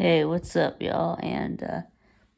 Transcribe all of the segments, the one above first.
Hey, what's up, y'all?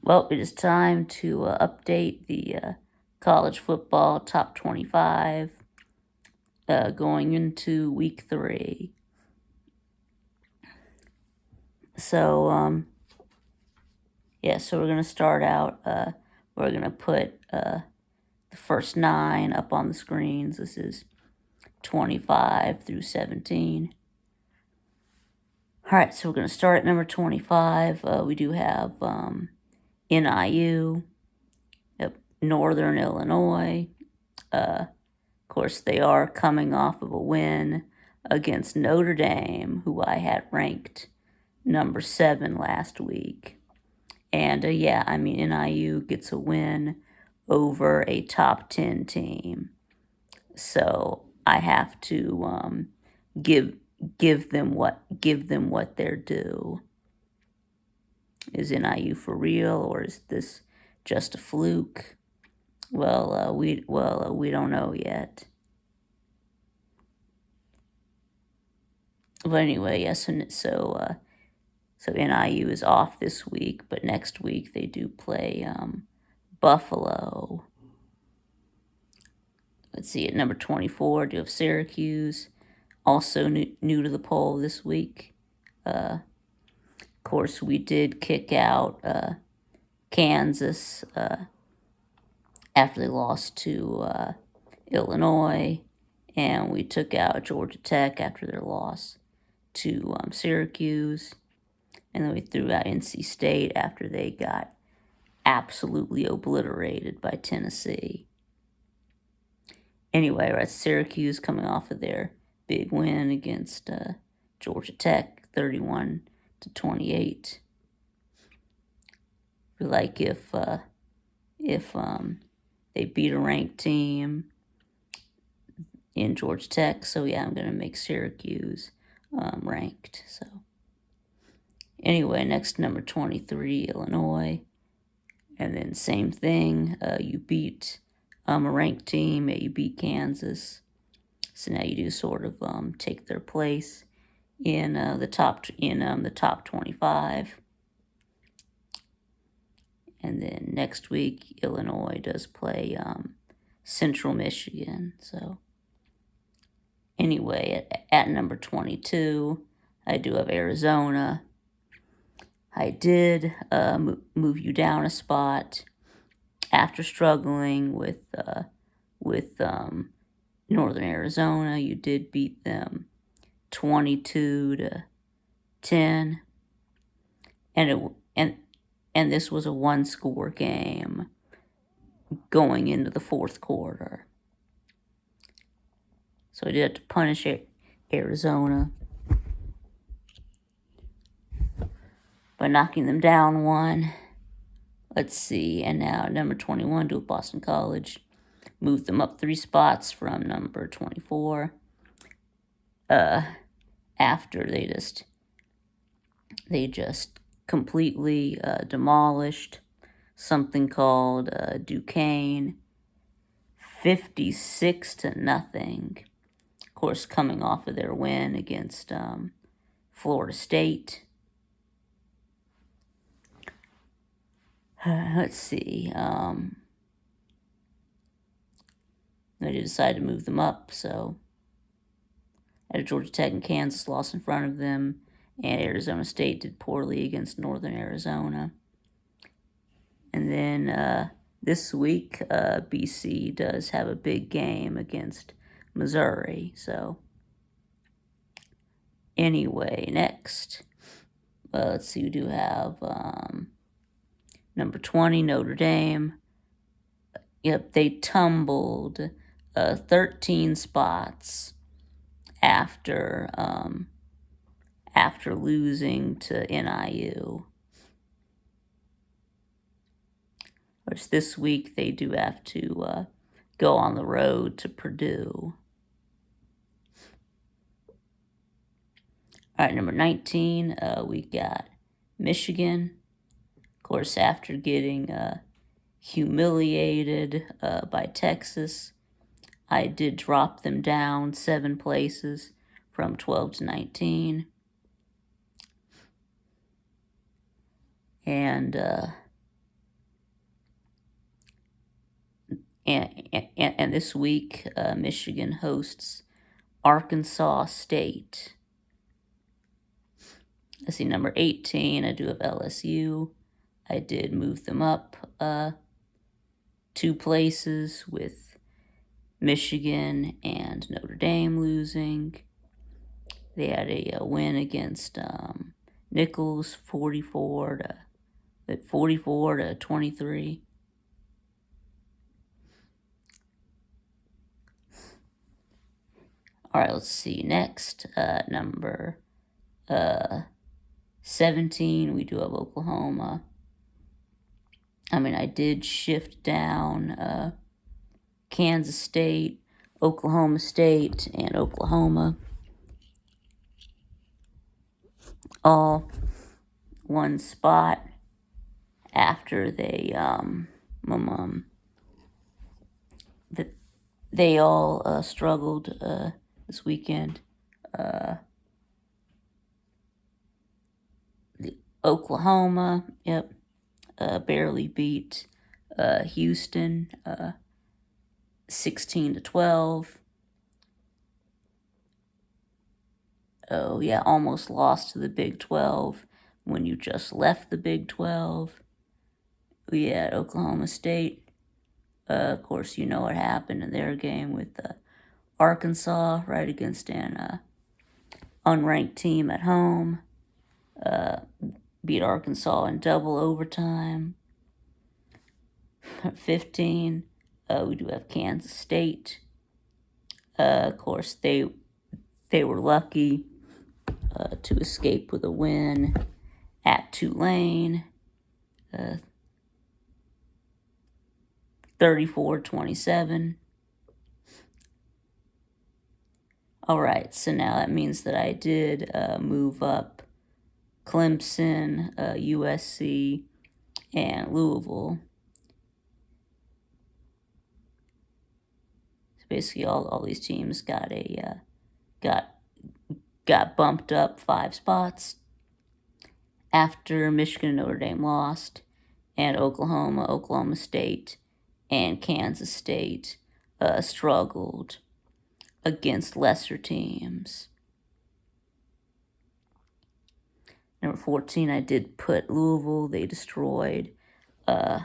Well, it is time to update the college football top 25 going into week 3. So, so we're going to start out. We're going to put the first 9 up on the screens. This is 25 through 17. All right, so we're going to start at number 25. We do have NIU, Northern Illinois. Of course, they are coming off of a win against Notre Dame, who I had ranked number 7 last week. And NIU gets a win over a top 10 team. So I have to give them what they're due. Is NIU for real, or is this just a fluke? We don't know yet. But anyway, yes, so NIU is off this week, but next week they do play Buffalo. Let's see, at number 24, do you have Syracuse, also new to the poll this week. Of course, we did kick out Kansas after they lost to Illinois, and we took out Georgia Tech after their loss to Syracuse, and then we threw out NC State after they got absolutely obliterated by Tennessee. Anyway, we're at Syracuse coming off of their big win against Georgia Tech, 31-28. We like if they beat a ranked team in Georgia Tech, so yeah, I'm gonna make Syracuse ranked. So anyway, next number 23, Illinois, and then same thing. You beat a ranked team, you beat Kansas, so now you do sort of take their place in the top 25. And then next week, Illinois does play Central Michigan. So anyway, at number 22, I do have Arizona. I did move you down a spot after struggling with Northern Arizona. You did beat them 22-10, and this was a 1-score game going into the fourth quarter. So I did have to punish Arizona by knocking them down 1. Let's see, and now number 21, do Boston College. Moved them up 3 spots from number 24. After they just completely demolished something called Duquesne, 56-0. Of course, coming off of their win against Florida State. Let's see. They decided to move them up, so Georgia Tech and Kansas lost in front of them, and Arizona State did poorly against Northern Arizona. And then this week, BC does have a big game against Missouri. So anyway, next, let's see, we do have number 20, Notre Dame. Yep, they tumbled 13 spots after losing to NIU. Which this week they do have to go on the road to Purdue. All right, number 19, we got Michigan. Of course, after getting humiliated by Texas, I did drop them down 7 places from 12 to 19. and this week, Michigan hosts Arkansas State. Let's see, number 18, I do have LSU. I did move them up 2 places with Michigan and Notre Dame losing. They had a win against Nichols, 44 to 23. All right, let's see. Next, number 17, we do have Oklahoma. I did shift down Kansas State, Oklahoma State, and Oklahoma. All one spot after they they all struggled this weekend. Oklahoma, barely beat Houston 16-12. Oh yeah, almost lost to the Big 12 when you just left the Big 12. We had Oklahoma State. Of course, you know what happened in their game with Arkansas, right against an unranked team at home. Beat Arkansas in double overtime. 15, we do have Kansas State. Of course, they were lucky to escape with a win at Tulane. 34-27. All right, so now that means that I did move up Clemson, USC, and Louisville. So basically, all these teams got bumped up 5 spots after Michigan and Notre Dame lost, and Oklahoma State, and Kansas State struggled against lesser teams. Number 14, I did put Louisville. They destroyed, who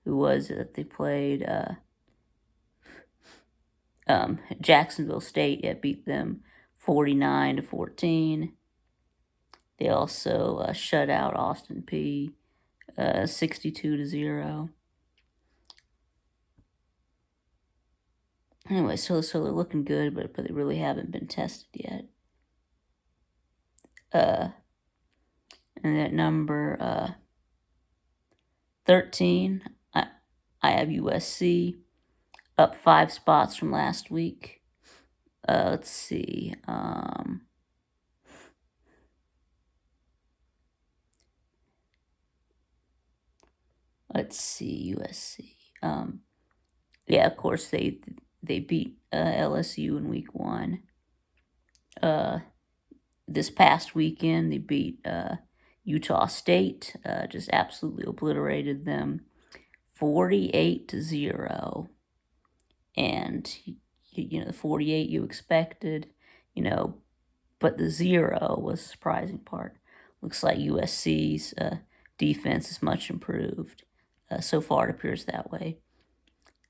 was it that they played? Jacksonville State, beat them 49-14. They also shut out Austin Peay 62-0. Anyway, so they're looking good, but they really haven't been tested yet. And at number 13, I have USC up 5 spots from last week. Let's see. Let's see, USC. Of course, they beat LSU in week 1. This past weekend, they beat Utah State, just absolutely obliterated them 48-0. And, the 48 you expected, but the 0 was the surprising part. Looks like USC's defense is much improved. So far, it appears that way.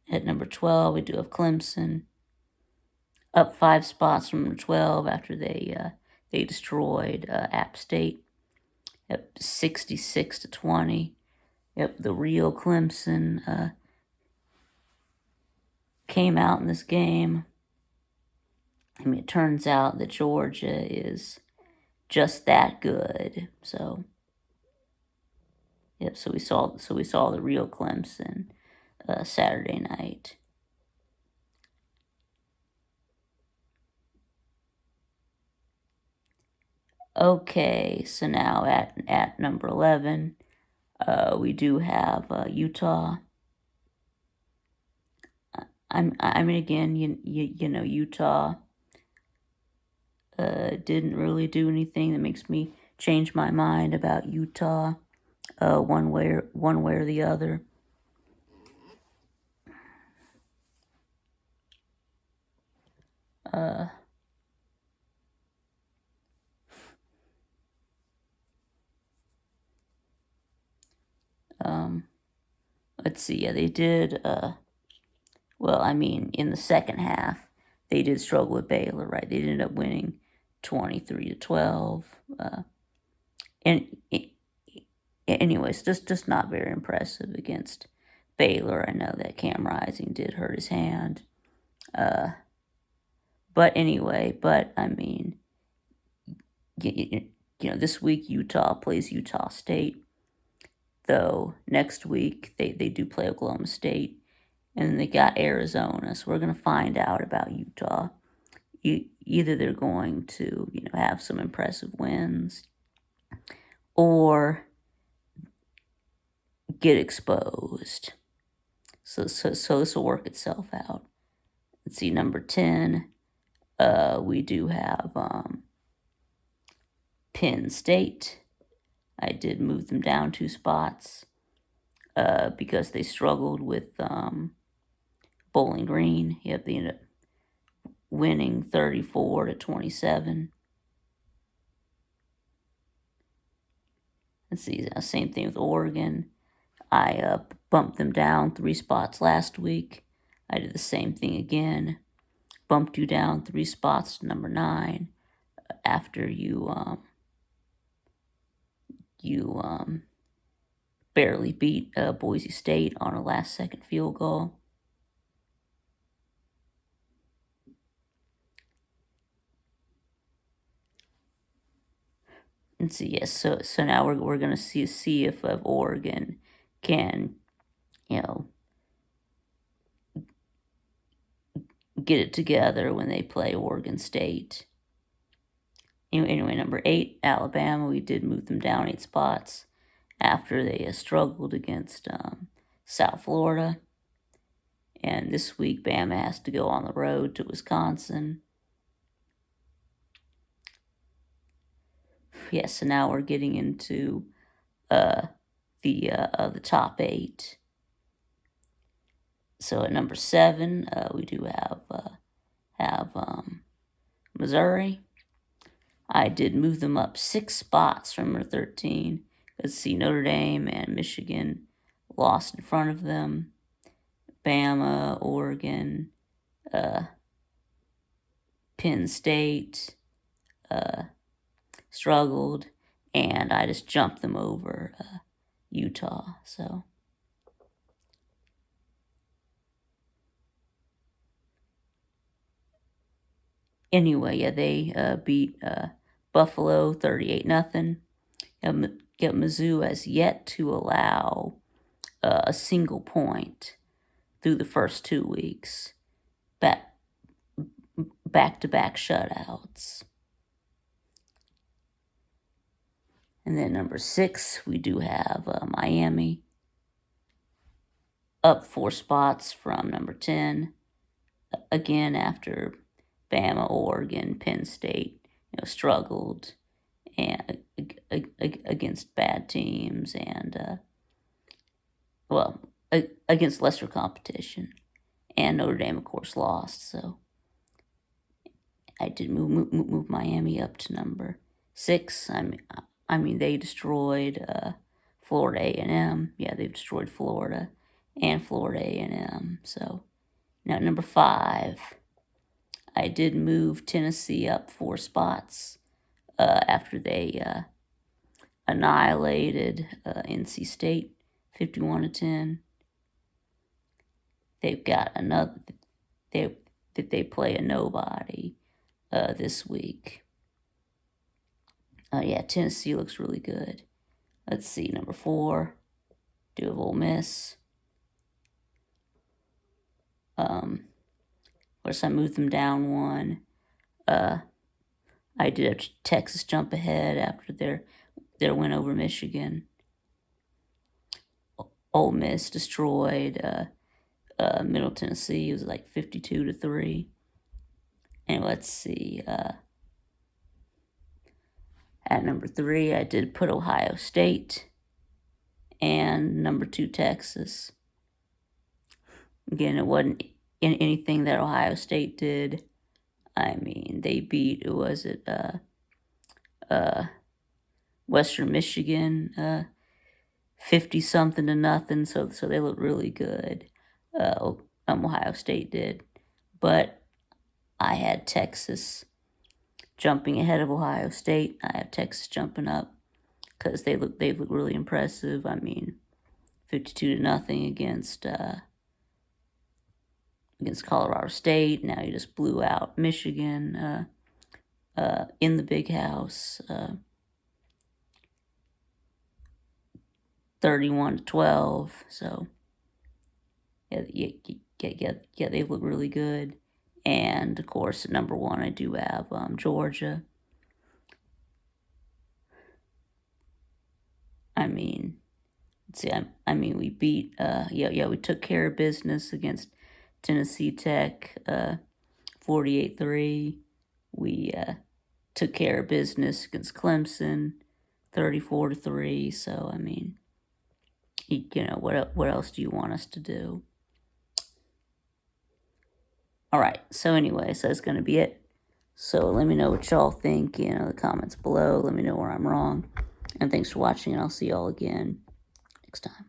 At number 12, we do have Clemson, up 5 spots from number 12 after they destroyed App State at 66-20. The real Clemson came out in this game. It turns out that Georgia is just that good. So, so we saw the real Clemson Saturday night. Okay, so now at number 11, we do have Utah. Again, Utah didn't really do anything that makes me change my mind about Utah, one way or the other. Let's see. Yeah, they did. Well, I mean, in the second half, they did struggle with Baylor, right? They ended up winning 23-12. And anyways, just not very impressive against Baylor. I know that Cam Rising did hurt his hand. But anyway, I mean, this week Utah plays Utah State. Though next week they do play Oklahoma State, and then they got Arizona. So we're going to find out about Utah. Either they're going to have some impressive wins, or get exposed. So this will work itself out. Let's see, number 10. We do have Penn State. I did move them down 2 spots because they struggled with Bowling Green. Yep, they ended up winning 34-27. Let's see, same thing with Oregon. I bumped them down 3 spots last week. I did the same thing again. Bumped you down 3 spots to number 9 after you barely beat Boise State on a last-second field goal. And so yes, so now we're gonna see if Oregon can, get it together when they play Oregon State. Anyway, number 8, Alabama. We did move them down 8 spots after they struggled against South Florida. And this week, Bama has to go on the road to Wisconsin. Yes, so now we're getting into the top 8. So at number 7, we do have Missouri. I did move them up 6 spots from number 13. Let's see, Notre Dame and Michigan lost in front of them. Bama, Oregon, Penn State struggled, and I just jumped them over Utah. So anyway, yeah, they beat Buffalo 38-0. Mizzou has yet to allow a single point through the first 2 weeks. Back-to-back shutouts. And then number 6, we do have Miami, up 4 spots from number 10. Again, after Bama, Oregon, Penn State, struggled and against bad teams and against lesser competition. And Notre Dame, of course, lost. So I did move Miami up to number 6. I mean, they destroyed Florida A&M. Yeah, they've destroyed Florida and Florida A&M. So now number 5, I did move Tennessee up 4 spots after they annihilated NC State 51-10. They've got another. They play a nobody this week. Yeah, Tennessee looks really good. Let's see, number 4, do have Ole Miss. Of course, I moved them down 1. I did a Texas jump ahead after their win over Michigan. Ole Miss destroyed Middle Tennessee. It was like 52-3. And let's see. At number 3, I did put Ohio State. And number 2, Texas. Again, it wasn't in anything that Ohio State did. I mean, they beat, was it, Western Michigan, 50-something to nothing, so they look really good. Ohio State did. But I had Texas jumping ahead of Ohio State. I have Texas jumping up because they look really impressive. I mean, 52 to nothing against Colorado State. Now you just blew out Michigan in the Big House, 31-12. So yeah, they look really good. And of course, at number 1, I do have Georgia. I mean, see, we beat, we took care of business against Tennessee Tech, 48-3. We took care of business against Clemson, 34-3. So I mean, what else do you want us to do? All right. So anyway, so that's going to be it. So let me know what y'all think, in the comments below. Let me know where I'm wrong. And thanks for watching, and I'll see y'all again next time.